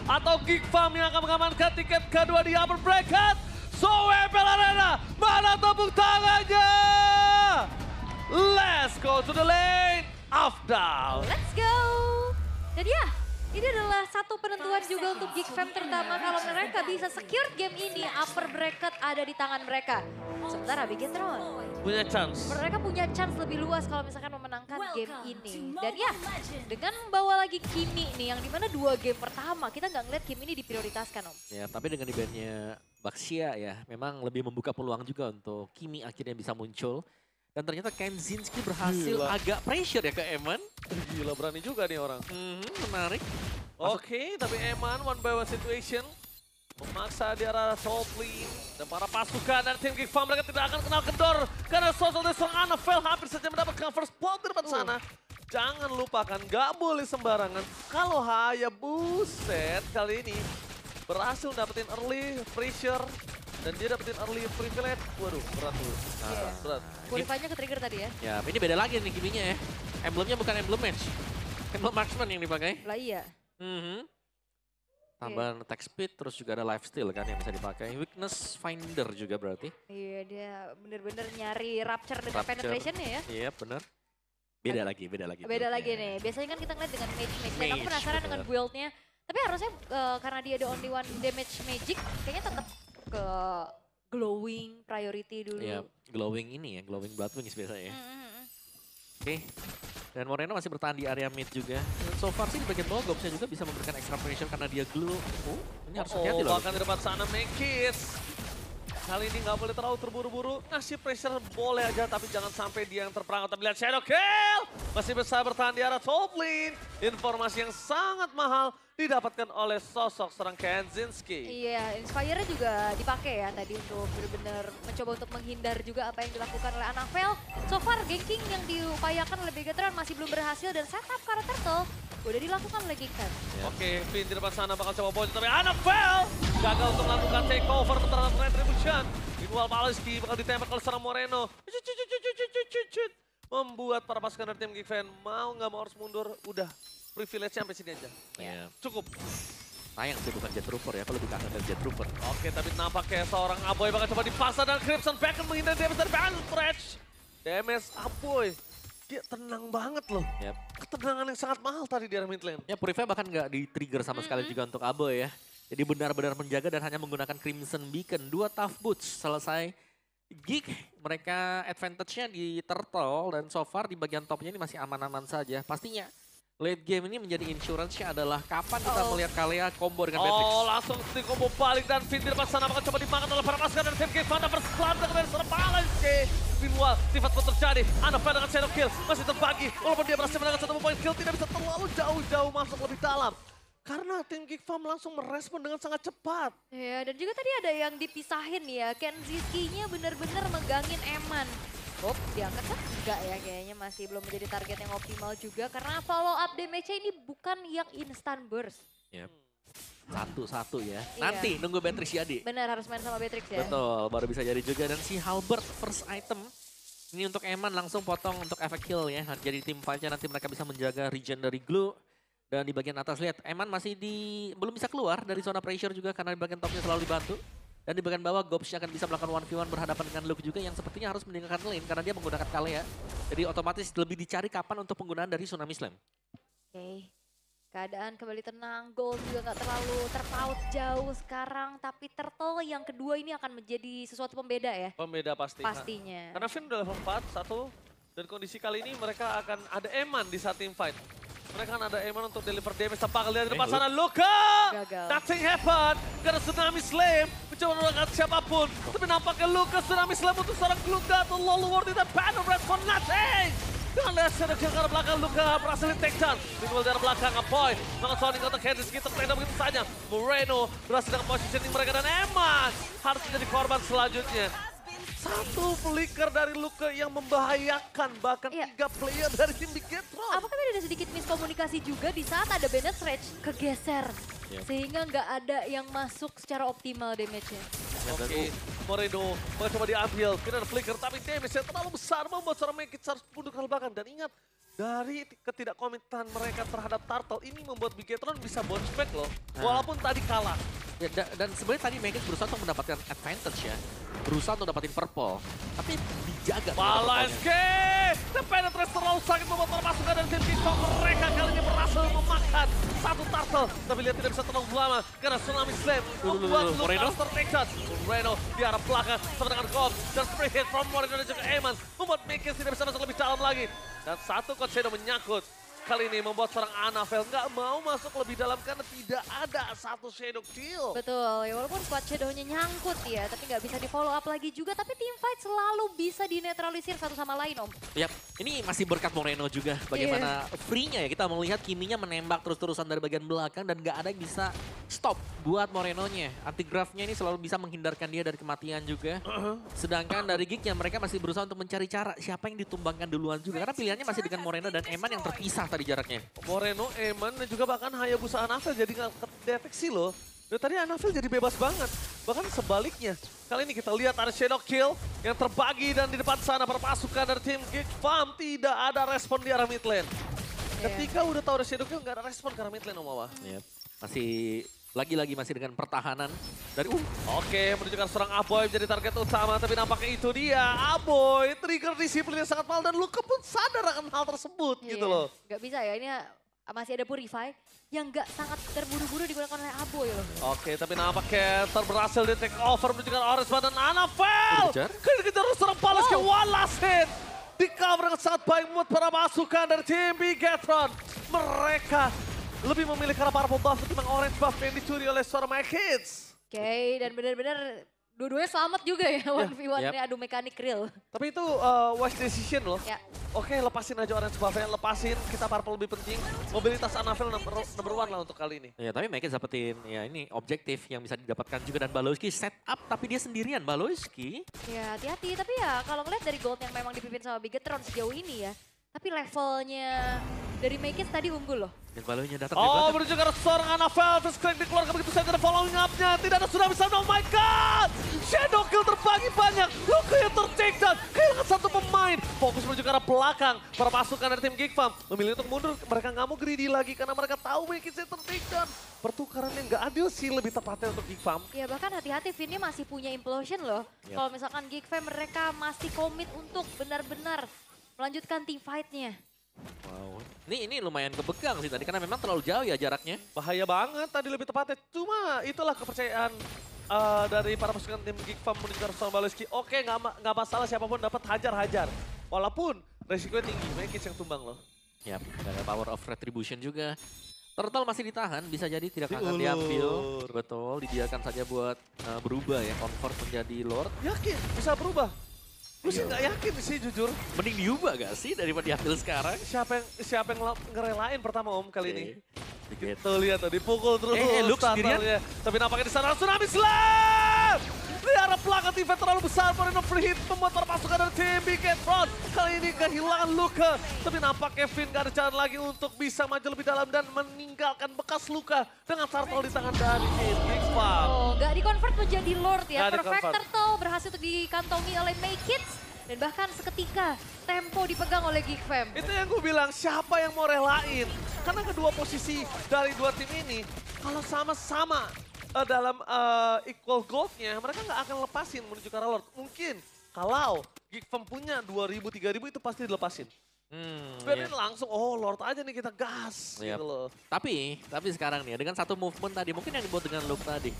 atau Geek Farm yang akan mengamankan tiket kedua di upper bracket. So MPL Arena, mana tepuk tangannya? Let's go to the lane, Afdal. Let's go. Dan ya, ini adalah satu penentuan juga untuk Geek Fam, terutama kalau mereka bisa secure game ini, upper bracket ada di tangan mereka. Sementara Bigetron Punya chance. mereka punya chance lebih luas kalau misalkan memenangkan game ini. Dan ya, dengan membawa lagi Kimi nih, yang dimana 2 game pertama kita nggak ngeliat Kimi ini diprioritaskan, Om. Ya, tapi dengan di-bannya Baxia ya, memang lebih membuka peluang juga untuk Kimi akhirnya bisa muncul. Dan ternyata Kenzinski berhasil Gila. agak pressure ya ke Eman. Gila berani juga nih orang. Menarik. Oke, tapi Eman one by one situation. Memaksa di arah top lane. Dan para pasukan dari tim Geek Farm mereka tidak akan kenal kendor. Karena sosok dari seorang Anavel hampir saja mendapatkan first blood di depan sana. Jangan lupakan, gak boleh sembarangan. Kalau Hayabuset kali ini berhasil dapetin early pressure. Dan dia dapetin early privilege. Waduh, berat tuh. Berat. Qualify-nya ke-trigger tadi ya. Ya, ini beda lagi nih Kiminya ya. Emblemnya bukan emblem match. Emblem marksman yang dipakai. Lah iya. Tambahan attack speed, terus juga ada lifesteal kan yang bisa dipakai. Weakness finder juga berarti. Iya, dia bener-bener nyari rapture dengan Rapture. penetration-nya ya. Iya, bener. Beda lagi. Beda build-nya. lagi nih. Biasanya kan kita ngeliat dengan mage-mage. Dan aku Mage, penasaran bener. dengan build-nya. Tapi harusnya karena dia ada only one damage magic, kayaknya tetap ke glowing priority dulu. Iya, glowing ini ya, glowing blood wings biasanya ya. Mm. Oke. Dan Moreno masih bertahan di area mid juga. Dan so far sih di bagian bawah Gobsnya juga bisa memberikan extra pressure karena dia glow. Ini harus hati-hati loh. Bahkan di depan sana Mekis. Kali ini nggak boleh terlalu terburu-buru. Ngasih pressure boleh aja, tapi jangan sampai dia yang terperangkap. Tapi lihat Shadow Kill. Masih bisa bertahan di arah top lane. Informasi yang sangat mahal didapatkan oleh sosok serang Kenzinski. Iya, Inspire-nya juga dipakai ya tadi untuk benar-benar mencoba untuk menghindar juga apa yang dilakukan oleh Anavel. So far, ganking yang diupayakan oleh Bigetron masih belum berhasil dan setup karena Turtle udah dilakukan oleh Geek Fam. Oke, Finn di depan sana bakal coba poin, tapi Anavel gagal untuk melakukan takeover terhadap Retribution. Meanwhile, Maliski bakal ditembak oleh serang Moreno. Membuat para pasukan dari tim Geek Fam mau nggak mau harus mundur. Udah, privilege sampai sini aja. Iya. Cukup. Sayang sih bukan Jet Trooper ya, kalau lebih kangen dari Jet Trooper. Oke, tapi nampaknya seorang Aboy bakal coba dipaksa dan Crimson Beacon menghindari damage dari Battle Stretch. Damage Aboy. Dia tenang banget loh. Yep. Ketenangan yang sangat mahal tadi di area mid lane. Ya Purify bahkan nggak di-trigger sama sekali juga untuk Aboy ya. Jadi benar-benar menjaga dan hanya menggunakan Crimson Beacon. 2 tough boots selesai. Geek mereka advantage-nya di Turtle dan so far di bagian topnya ini masih aman-aman saja. Pastinya late game ini menjadi insurance-nya adalah kapan kita melihat Kalea combo dengan Matrix. Oh, langsung di combo balik dan Finn di depan sana bakal coba dimakan oleh para pasukan dari tim Geek Fam. First blood dari seorang Maliski. Meanwhile, sifat pun terjadi. Anavel dengan shadow kill masih terbagi. Walaupun dia berhasil menangkan 1 poin kill, tidak bisa terlalu jauh-jauh masuk lebih dalam. Karena tim Geek Fam langsung merespon dengan sangat cepat. Ya, dan juga tadi ada yang dipisahin ya. Kenzinski-nya benar-benar megangin Eman. Oh, diangkat kan? Enggak ya, kayaknya masih belum menjadi target yang optimal juga. Karena follow up damage-nya ini bukan yang instant burst. Yep. Satu-satu ya. Iya. Nanti nunggu Beatrix jadi. Benar, harus main sama Beatrix ya. Betul, baru bisa jadi juga. Dan si Halbert first item. Ini untuk Eman langsung potong untuk efek kill ya. Jadi tim fight-nya nanti mereka bisa menjaga regen dari Glue. Dan di bagian atas lihat, Eman masih belum bisa keluar dari zona pressure juga karena di bagian topnya selalu dibantu. Dan di bagian bawah, Gobs akan bisa melakukan 1v1 berhadapan dengan Luke juga yang sepertinya harus meninggalkan lane karena dia menggunakan Kalea. Jadi otomatis lebih dicari kapan untuk penggunaan dari Tsunami Slam. Oke, keadaan kembali tenang. Gold juga nggak terlalu terpaut jauh sekarang. Tapi Turtle yang kedua ini akan menjadi sesuatu pembeda ya. Pembeda pasti. Pastinya. Karena Finn udah level 4, 1. Dan kondisi kali ini mereka akan ada Eman di saat team fight. Mereka kan ada Eman untuk deliver damage. Tanpa lihat di depan sana, Luka! Gagal. Nothing happened. Karena Tsunami Slam mencoba menolongkan siapapun. Tapi nampaknya Luka Tsunami Slam untuk seorang Luka terlalu worth it. Dan Banner Red for nothing! Dengan lihat shadow kill ke arah belakang, Luka berhasil di take down. Tinggal dari belakang, Apoy. Maka sounding untuk Kenzinski terpedang begitu saja. Moreno berhasil dengan positioning mereka dan Eman harus menjadi korban selanjutnya. Satu flicker dari Luka yang membahayakan bahkan 3 player dari tim Bigetron. Apakah tadi ada sedikit miskomunikasi juga di saat ada Bennett Rage kegeser. Iya. Sehingga nggak ada yang masuk secara optimal damage-nya. Ya, dan Oke. Moreno mencoba diambil, tidak ada flicker, tapi damage-nya terlalu besar membuat seorang Mekits harus mundur ke belakang. Dan ingat, dari ketidakkomitan mereka terhadap Turtle ini membuat Bigetron bisa bounce back loh, walaupun tadi kalah. Ya, dan sebenarnya tadi Mekits berusaha untuk mendapatkan advantage ya. Berusaha untuk dapatin purple. Tapi dijaga. Malah SK! The Penetrates terlalu sakit membuat permasukan dari tim Kickball. Mereka kali ini berhasil memakan satu Turtle. Tapi lihat tidak bisa tenang lama karena Tsunami Slam membuat Moreno tertekan. Moreno di arah belakang sama dengan Gob. Dan spray hit from Moreno dan juga Eman membuat Mekits tidak bisa masuk lebih dalam lagi. Dan satu Coach Shadow menyangkut. Kali ini membuat seorang Anavel nggak mau masuk lebih dalam karena tidak ada satu Shadow kill. Betul, ya walaupun squad Shadow-nya nyangkut ya, tapi nggak bisa di follow up lagi juga. Tapi teamfight selalu bisa dinetralisir satu sama lain, Om. Yap, ini masih berkat Moreno juga. Bagaimana free-nya ya, kita melihat Kiminya menembak terus-terusan dari bagian belakang dan nggak ada yang bisa stop buat Morenonya. Anti-graph-nya ini selalu bisa menghindarkan dia dari kematian juga. Sedangkan dari Geek-nya mereka masih berusaha untuk mencari cara siapa yang ditumbangkan duluan juga. Karena pilihannya masih dengan Moreno dan Eman yang terpisah tadi jaraknya. Moreno, Eman, dan juga bahkan Hayabusa Anavel jadi nggak terdeteksi loh. Dan tadi Anavel jadi bebas banget. Bahkan sebaliknya. Kali ini kita lihat ada Shadow Kill yang terbagi dan di depan sana perpasukan dari tim Geek Farm tidak ada respon di arah mid lane. Ketika udah tahu ada Shadow Kill nggak ada respon ke arah mid lane, Om Awa. Yep. Masih lagi-lagi masih dengan pertahanan dari Oke, menunjukkan seorang Aboy menjadi target utama, tapi nampaknya itu dia. Aboy, trigger disiplin yang sangat mahal dan Luka pun sadar akan hal tersebut gitu loh. Gak bisa ya, ini masih ada Purify yang gak sangat terburu-buru digunakan oleh Aboy loh. Oke, tapi nampaknya berhasil di take over menunjukkan Orisman dan Anavel. Kejar seorang Palas ke one last hit. Di cover dengan sangat baik membuat para pasukan dari tim Bigetron. Mereka lebih memilih karena purple buff ketimbang orange buff yang dicuri oleh seorang Mekits. Oke, dan benar-benar dua-duanya selamat juga ya 1v1-nya adu mekanik real. Tapi itu wise decision loh. Ya. Oke, lepasin aja orange buff-nya, lepasin, kita purple lebih penting. Mobilitas Anavel number one lah untuk kali ini. Ya, tapi Mekits dapetin ya ini objektif yang bisa didapatkan juga dan Balowski set up tapi dia sendirian Balowski. Ya hati-hati, tapi ya kalau ngeliat dari gold yang memang dipimpin sama Bigetron sejauh ini ya. Tapi levelnya dari Mekits tadi unggul loh. Dan Balownya datang Menuju ke seorang Anavel, first crack dikeluarkan begitu saja, ada following up-nya. Tidak ada sudah bisa, oh my god! Shadow kill terbagi banyak, Luka yang ter-take down, kehilangan satu pemain. Fokus menuju ke arah belakang, para pasukan dari tim Geek Farm memilih untuk mundur, mereka nggak mau greedy lagi karena mereka tahu Mekits yang ter-take down. Pertukaran yang nggak adil sih lebih tepatnya untuk Geek Farm. Ya bahkan hati-hati Vinnya masih punya implosion loh. Kalau misalkan Geek Fam mereka masih komit untuk benar-benar melanjutkan team fight-nya. Wow. Ini lumayan kepegang sih tadi karena memang terlalu jauh ya jaraknya. Bahaya banget tadi lebih tepatnya. Cuma itulah kepercayaan dari para pasukan tim Geek Farm menuju ke arah Balowski. Oke, nggak masalah siapapun dapat hajar-hajar. Walaupun resikonya tinggi, Mekits yang tumbang loh. Ya, ada power of retribution juga. Turtle masih ditahan, bisa jadi tidak akan diambil. Betul, dibiarkan saja buat berubah ya, convert menjadi Lord. Yakin bisa berubah? Gue sih nggak yakin sih jujur. Mending diubah gak sih daripada diambil sekarang? Siapa yang ngerelain pertama Om kali ini? Gitu. Tuh lihat tuh dipukul terus. Lux sendirian. Tapi nampaknya di sana Tsunami Slam! Di arah belakang event terlalu besar, Moreno free hit membuat pasukan dari tim Bigetron. Kali ini kehilangan Luka. Tapi nampak Kevin gak ada jalan lagi untuk bisa maju lebih dalam dan meninggalkan bekas luka dengan turtle di tangan dari tim Geek Farm. Oh, gak di-convert menjadi Lord ya. Nggak Perfect di-convert. Turtle berhasil untuk dikantongi oleh Mekits. Dan bahkan seketika tempo dipegang oleh Geek Fam. Itu yang gue bilang, siapa yang mau relain? Karena kedua posisi dari dua tim ini, kalau sama-sama dalam equal gold-nya, mereka nggak akan lepasin menuju ke arah Lord. Mungkin kalau Geek Farm punya 2.000, 3.000 itu pasti dilepasin. Biarin langsung, oh Lord aja nih kita gas gitu loh. Tapi sekarang nih dengan satu movement tadi, mungkin yang dibuat dengan Luke tadi.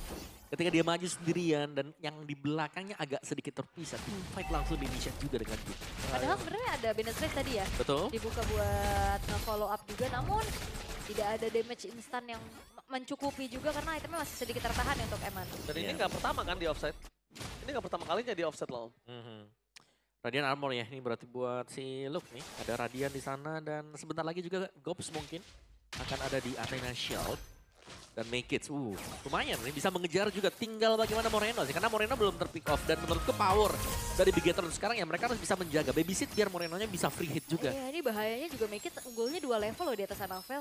Ketika dia maju sendirian dan yang di belakangnya agak sedikit terpisah, fight langsung di-initiate juga dengan dia. Padahal sebenarnya ada Benestrate tadi ya. Betul. Dibuka buat nge-follow up juga, namun tidak ada damage instan yang mencukupi juga karena itemnya masih sedikit tertahan ya untuk Eman. Dan ini nggak pertama kan di offset. Ini nggak pertama kalinya di offset loh. Radiant Armor ya, ini berarti buat si Luke nih. Ada Radiant di sana dan sebentar lagi juga Gops mungkin akan ada di Athena Shield. Dan Mekits, lumayan nih bisa mengejar juga. Tinggal bagaimana Moreno sih, karena Moreno belum terpick off. Dan menurutku power dari Bigetron sekarang ya mereka harus bisa menjaga babysit biar Morenonya bisa free hit juga. Iya, ini bahayanya juga Mekits unggulnya 2 level loh di atas Anavel.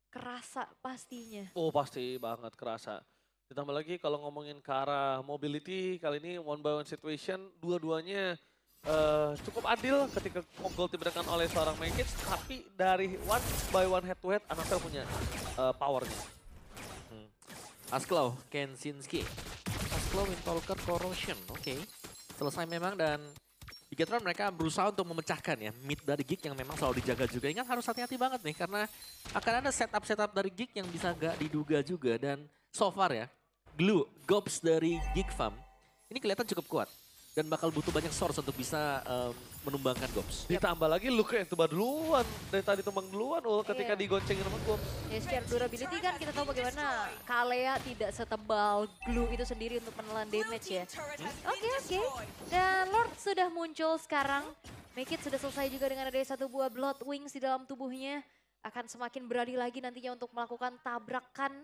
Kerasa pastinya. Oh pasti banget kerasa. Ditambah lagi kalau ngomongin ke arah mobility, kali ini one by one situation, dua-duanya cukup adil ketika gold diberikan oleh seorang Magic, tapi dari one by one head to head, Anafel punya powernya. Askelaw, Kensinski. Askelaw, Windtalker, Corrosion. Oke. Selesai memang dan Bigetron mereka berusaha untuk memecahkan ya mid dari Geek yang memang selalu dijaga juga. Ingat harus hati-hati banget nih karena akan ada setup-setup dari Geek yang bisa gak diduga juga. Dan so far ya, Glue, Gobs dari Geek Farm ini kelihatan cukup kuat. Dan bakal butuh banyak source untuk bisa menumbangkan Gobs. Ditambah lagi Luka yang tumbang duluan, dari tadi tumbang duluan ketika Iya. digoncengin sama Gobs. Ya secara durability kan kita tahu bagaimana Kalea tidak setebal Glue itu sendiri untuk menelan damage ya. Oke. Dan Lord sudah muncul sekarang. Make It sudah selesai juga dengan ada satu buah Blood Wings di dalam tubuhnya. Akan semakin berani lagi nantinya untuk melakukan tabrakan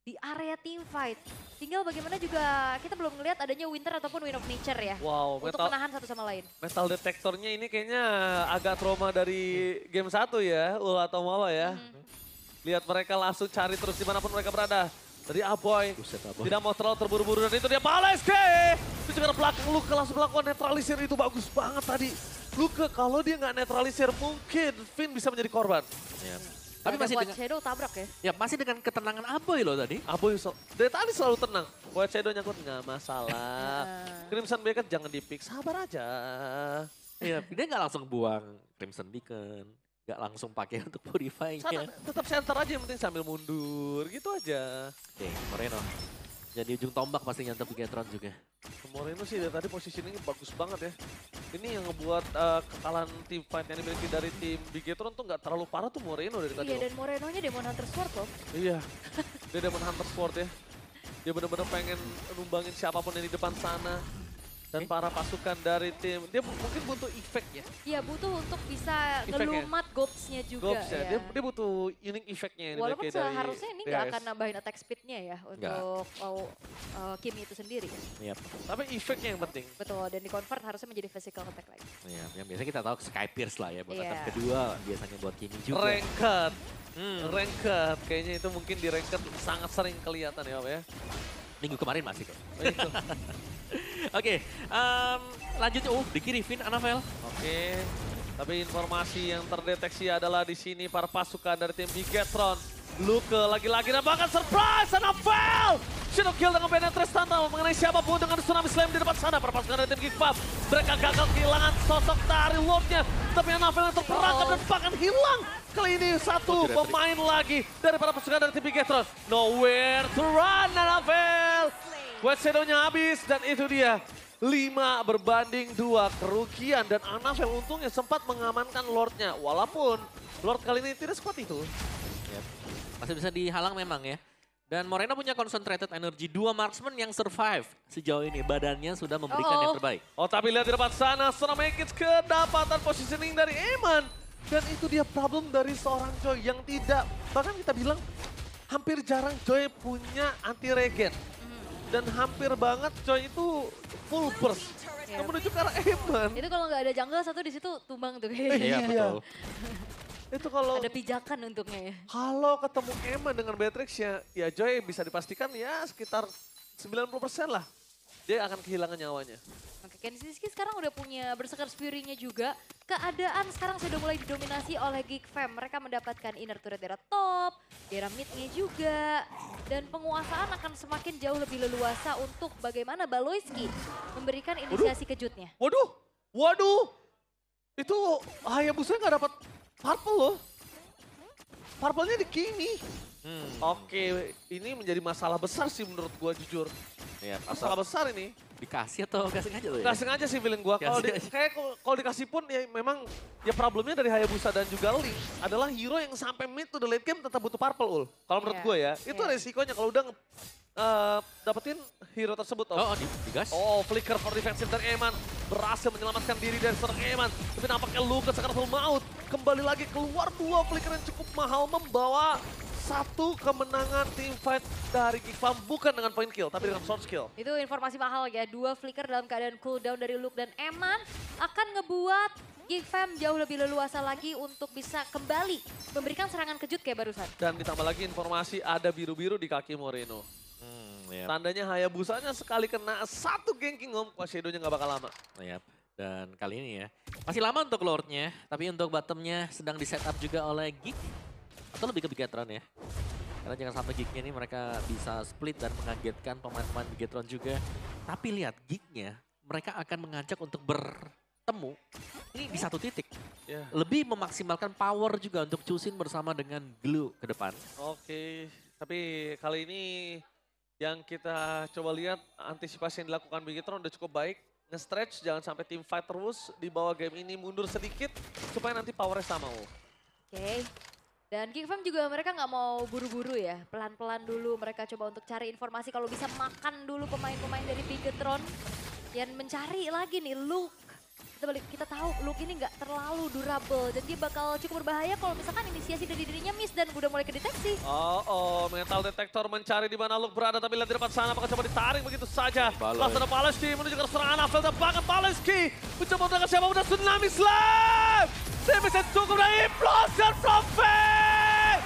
di area team fight. Tinggal bagaimana juga kita belum ngelihat adanya Winter ataupun Wind of Nature ya. Wow, Untuk menahan satu sama lain. metal detektornya ini kayaknya agak trauma dari game 1 ya, Ul atau Mawa ya. Lihat mereka langsung cari terus dimanapun mereka berada. Dari Aboy, Buset, Aboy. tidak mau terlalu terburu-buru dan itu dia Paleske. Itu juga belakang Luka langsung melakukan netralisir, itu bagus banget tadi. Luka kalau dia nggak netralisir mungkin Finn bisa menjadi korban. Ya. Tapi Ada masih White dengan, Shadow tabrak ya. ya masih dengan ketenangan Aboy loh tadi. Aboy dari tadi selalu tenang. White Shadow nyangkut nggak masalah. Crimson Beacon jangan di-pick, sabar aja. Iya, dia nggak langsung buang Crimson Beacon. Nggak langsung pakai untuk purify-nya. Tetap center aja yang penting sambil mundur, gitu aja. Oke, Moreno. Jadi ujung tombak pastinya untuk Bigetron juga. Moreno sih dari tadi positioningnya bagus banget ya. Ini yang ngebuat kekalahan tim fight yang dimiliki dari tim Bigetron tuh nggak terlalu parah tuh Moreno dari tadi. Iya dan Morenonya Demon Hunter Sword loh. Iya, dia Demon Hunter Sword ya. Dia benar-benar pengen numbangin siapapun yang di depan sana. Dan para pasukan dari tim, dia mungkin butuh efek ya. Iya butuh untuk bisa Efeknya. ngelumat Gobs-nya juga Gobs ya, ya. dia butuh unique efeknya yang Walaupun dimiliki dari seharusnya ini nggak DHS. akan nambahin attack speed-nya ya untuk Kimi itu sendiri. Iya. Tapi efeknya yang penting. Betul, dan di-convert harusnya menjadi physical attack lagi. Iya, yang biasa kita tahu Sky Pierce lah ya buat Iya. attack kedua biasanya buat Kimi juga. Ranked, ranked. Kayaknya itu mungkin di ranked sangat sering kelihatan ya Om ya. Minggu kemarin masih kok. Itu. Oke, lanjutnya di kiri Finn, Anafel. Oke, tapi informasi yang terdeteksi adalah di sini para pasukan dari tim Bigetron. Luka lagi-lagi dan bahkan surprise Anafel! Shadow kill dengan penetrate tanpa mengenai siapapun dengan Tsunami Slam di depan sana. Para pasukan dari tim Geek Farm. Mereka gagal kehilangan sosok dari Lordnya. Tapi Anafel yang terperangkap dan bahkan hilang. Kali ini satu pemain lagi dari para pasukan dari tim Bigetron. Nowhere to run Anafel! White Shadow-nya habis dan itu dia 5 berbanding 2 kerugian dan Anafel untungnya sempat mengamankan Lord-nya walaupun Lord kali ini tidak sekuat itu. Yep. Masih bisa dihalang memang ya. Dan Moreno punya concentrated energy, 2 marksman yang survive sejauh ini. Badannya sudah memberikan yang terbaik. Oh tapi lihat di depan sana, Make It kedapatan positioning dari Eman. Dan itu dia problem dari seorang Joy yang tidak, bahkan kita bilang hampir jarang Joy punya anti-regen. Dan hampir banget Joy itu full burst. Iya. Menuju ke arah Eman. Itu kalau nggak ada jungle satu di situ tumbang tuh kayaknya. Iya, Iya. betul. Itu kalau Ada pijakan untungnya ya. kalau ketemu Eman dengan Beatrix ya Joy bisa dipastikan ya sekitar 90% lah. Dia akan kehilangan nyawanya. Oke, Kensinski sekarang udah punya Berserker Fury-nya juga. Keadaan sekarang sudah mulai didominasi oleh Geek Fam. Mereka mendapatkan inner turret daerah top, daerah mid-nya juga. Dan penguasaan akan semakin jauh lebih leluasa untuk bagaimana Baloyski memberikan inisiasi kejutnya. Waduh. Itu Hayabusa nggak dapat purple loh. Purple-nya di Kimi. Oke, ini menjadi masalah besar sih menurut gua jujur. Iya, Masalah besar ini. dikasih atau kasih aja tuh ya? Nggak sengaja sih feeling gua. Kalau Kasih aja. kayak kalau dikasih pun ya memang ya problemnya dari Hayabusa dan juga Link adalah hero yang sampai mid to the late game tetap butuh purple ul. Kalau menurut Iya, gua ya, itu iya. resikonya kalau udah dapetin hero tersebut. Oh, digas. Oh, flicker for defensive dari Eman. Berhasil menyelamatkan diri dari seorang Eman. Tapi nampaknya Lucas sekarang full maut. Kembali lagi keluar 2 flicker yang cukup mahal membawa 1 kemenangan team fight dari Geek Farm. Bukan dengan point kill, tapi dengan source kill. Itu informasi mahal ya, 2 flicker dalam keadaan cooldown dari Luke dan Eman akan ngebuat Geek Fam jauh lebih leluasa lagi untuk bisa kembali memberikan serangan kejut kayak barusan. Dan ditambah lagi informasi ada biru-biru di kaki Moreno. Yep. Tandanya Hayabusanya sekali kena satu ganking Om, Shadow-nya nggak bakal lama. Yep. Dan kali ini ya, masih lama untuk Lordnya, tapi untuk bottomnya sedang di setup juga oleh Geek. Atau lebih ke Bigetron ya. Karena jangan sampai Geeknya ini mereka bisa split dan mengagetkan pemain-pemain Bigetron juga. Tapi lihat Geeknya, mereka akan mengajak untuk bertemu ini di satu titik. Ya. Lebih memaksimalkan power juga untuk Chusin bersama dengan Glue ke depan. Oke, tapi kali ini yang kita coba lihat antisipasi yang dilakukan Bigetron udah cukup baik. Nge-stretch, jangan sampai team fight terus di bawah game ini mundur sedikit supaya nanti powernya sama. Oke. Dan Geek Fam juga mereka nggak mau buru-buru ya. Pelan-pelan dulu mereka coba untuk cari informasi kalau bisa makan dulu pemain-pemain dari Bigetron. Dan mencari lagi nih Luke. Kita tahu Luke ini nggak terlalu durable dan dia bakal cukup berbahaya kalau misalkan inisiasi dari dirinya miss dan udah mulai kedeteksi. Mental detektor mencari di mana Luke berada, tapi lihat di depan sana apakah coba ditarik begitu saja. Langsung ada Paleski menuju ke serangan Anafel dan bahkan Paleski mencoba untuk siapa udah Tsunami Slam. Dia bisa cukup dari implosion from Fate.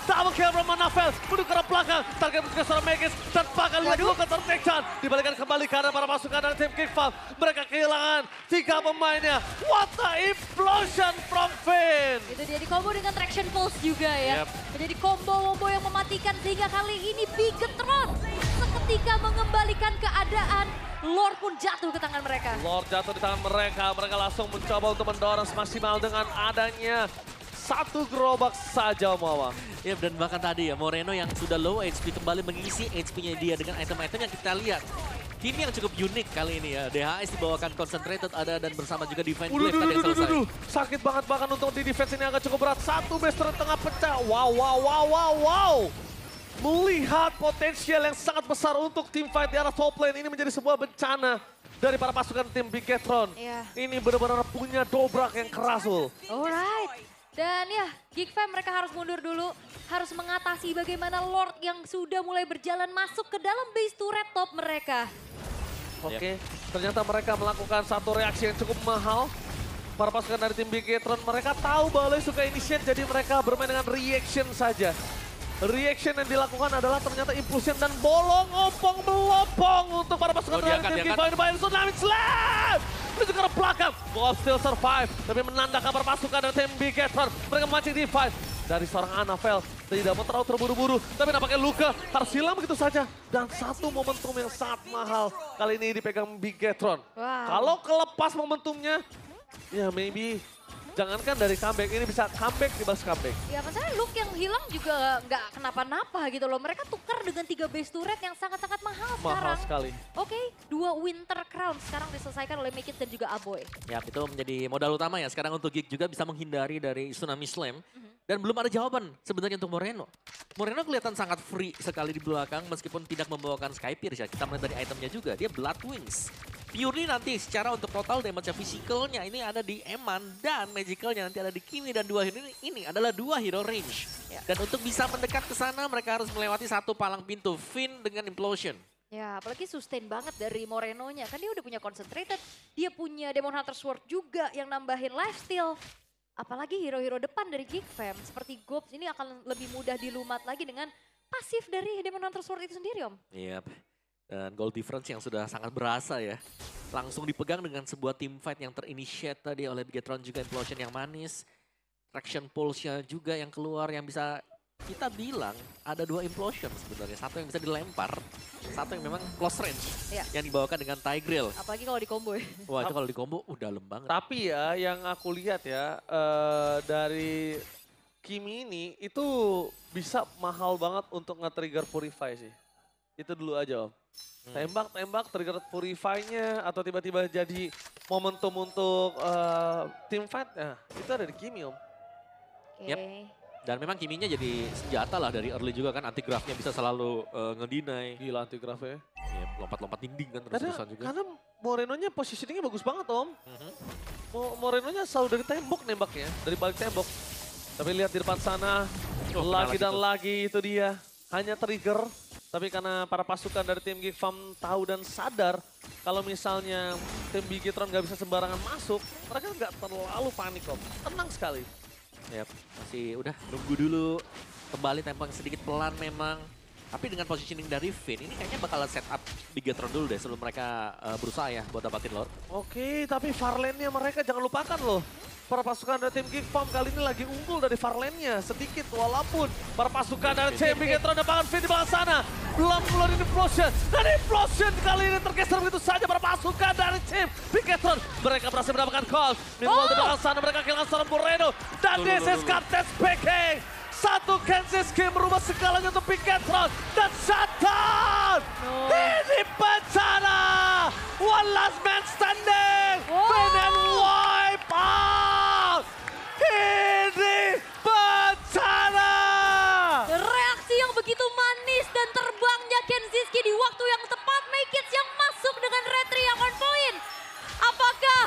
Double kill from Anafel menuju ke arah belakang. Target menuju ke seorang Magus dan bahkan lagi Luke tertekan. Dibalikan kembali karena para pasukan dari tim Geek Fam. Mereka kehilangan 3 pemainnya. What the implosion from Fate. Itu dia di combo dengan Traction Pulse juga ya. Menjadi combo-combo yang mematikan sehingga kali ini Bigetron seketika mengembalikan keadaan. Lord pun jatuh ke tangan mereka. Lord jatuh di tangan mereka. Mereka langsung mencoba untuk mendorong semaksimal dengan adanya satu gerobak saja Om. Ya, dan bahkan tadi ya Moreno yang sudah low HP kembali mengisi HP-nya dia dengan item-item yang kita lihat. Tim yang cukup unik kali ini ya. DHS dibawakan Concentrated ada dan bersama juga Divine Glaive tadi yang selesai. Sakit banget bahkan untuk di defense ini agak cukup berat. Satu base turret tengah pecah. Wow. Melihat potensial yang sangat besar untuk tim fight di arah top lane ini menjadi sebuah bencana dari para pasukan tim Bigetron. Ini benar-benar punya dobrak yang keras Ul. Alright. Dan ya, Geek Fam mereka harus mundur dulu. Harus mengatasi bagaimana Lord yang sudah mulai berjalan masuk ke dalam base turret top mereka. Oke, ternyata mereka melakukan satu reaksi yang cukup mahal. Para pasukan dari tim Bigetron mereka tahu bahwa suka initiate jadi mereka bermain dengan reaction saja. Reaction yang dilakukan adalah ternyata impulsion dan bolong opong melopong untuk para pasukan dari tim Geek Fam. Tsunami Slam! Menuju ke arah belakang. Wolf still survive. Tapi menandakan para pasukan dari tim Bigetron. Mereka memancing Divine. Dari seorang Anafel. Tidak mau terlalu terburu-buru. Tapi nampaknya Luka harus hilang begitu saja. Dan satu momentum yang sangat mahal. Kali ini dipegang Bigetron. Kalau kelepas momentumnya. Ya maybe. Jangankan dari comeback, ini bisa comeback dibahas comeback. Ya masalahnya Luke yang hilang juga nggak kenapa-napa gitu loh. Mereka tukar dengan 3 base turret yang sangat-sangat mahal sekarang. Mahal sekali. Oke, 2 Winter Crown sekarang diselesaikan oleh Mikit dan juga Aboy. Ya, itu menjadi modal utama ya sekarang untuk Geek juga bisa menghindari dari Tsunami Slam. Dan belum ada jawaban sebenarnya untuk Moreno. Moreno kelihatan sangat free sekali di belakang meskipun tidak membawakan Sky Pierce ya. Kita melihat dari itemnya juga, dia Blood Wings. Purely nanti secara untuk total damage physicalnya ini ada di Eman dan magicalnya nanti ada di Kimi dan 2 hero ini adalah 2 hero range. Dan untuk bisa mendekat ke sana mereka harus melewati satu palang pintu, Finn dengan Implosion. Ya apalagi sustain banget dari Morenonya, kan dia udah punya Concentrated, dia punya Demon Hunter Sword juga yang nambahin lifesteal. Apalagi hero-hero depan dari Geek Fam seperti Gobs ini akan lebih mudah dilumat lagi dengan pasif dari Demon Hunter Sword itu sendiri Om. Yep. Dan goal difference yang sudah sangat berasa ya. Langsung dipegang dengan sebuah team fight yang terinitiate tadi oleh Bigetron juga Implosion yang manis. Traction Pulse-nya juga yang keluar yang bisa kita bilang ada 2 Implosion sebenarnya. Satu yang bisa dilempar, satu yang memang close range. Yang dibawakan dengan Tigreal. Apalagi kalau di combo ya. Wah itu kalau di combo dalam banget. Tapi ya yang aku lihat ya dari Kimi ini itu bisa mahal banget untuk nge-trigger Purify sih. Itu dulu aja Om. Tembak-tembak, trigger Purify-nya atau tiba-tiba jadi momentum untuk team fight. Nah, itu ada di Kimi Om. Oke. Dan memang Kiminya jadi senjata lah dari early juga kan. Anti-graph-nya bisa selalu ngedinai. Gila anti-graph-nya. Ya, lompat-lompat dinding kan terus-terusan juga. Karena Morenonya positioningnya bagus banget Om. Morenonya selalu dari tembok nembaknya, dari balik tembok. Tapi lihat di depan sana, lagi dan lagi itu dia. Hanya trigger. Tapi karena para pasukan dari tim Geek Farm tahu dan sadar kalau misalnya tim Bigetron nggak bisa sembarangan masuk, mereka nggak terlalu panik kok. Tenang sekali. Yap, masih udah nunggu dulu. Kembali tempo yang sedikit pelan memang. Tapi dengan positioning dari Finn, ini kayaknya bakalan setup Bigetron dulu deh sebelum mereka berusaha ya buat dapatin Lord. Oke, tapi Farlane-nya mereka jangan lupakan loh. Para pasukan dari tim Geek Farm kali ini lagi unggul dari Farlane-nya sedikit. Walaupun para pasukan dari tim Bigetron dapatkan Finn di belakang sana. Belum keluar ini Implosion. Dan Implosion kali ini tergeser begitu saja para pasukan dari tim Bigetron. Mereka berhasil mendapatkan call. Meanwhile di belakang sana mereka kehilangan seorang Moreno. Dan this is Captain speaking. Satu Kenziski merubah segalanya untuk Bigetron. Dan shutdown. Ini bencana. One last man standing. Finn and wipe out. Ini bencana. Reaksi yang begitu manis dan terbangnya Kenziski di waktu yang tepat. Make yang masuk dengan retri yang on point. Apakah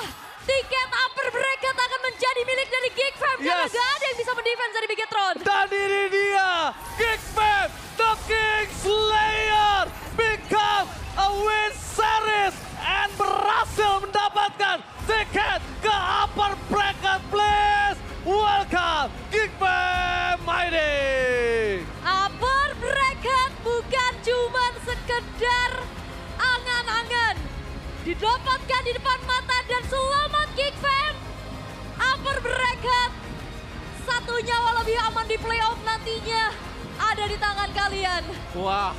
tiket upper bracket akan menjadi milik dari Geek Fam? Karena Yes. gak ada yang bisa mendefense dari Bigetron. Dan ini dia, Geek Fam, the King Slayer, become a win series and berhasil mendapatkan tiket ke upper bracket, please. Welcome, Geek Fam Mighty. Upper bracket bukan cuma sekedar angan-angan. Didapatkan di depan mata dan selamat Geek Fam. Upper bracket. Satu nyawa lebih aman di playoff nantinya ada di tangan kalian. Wah.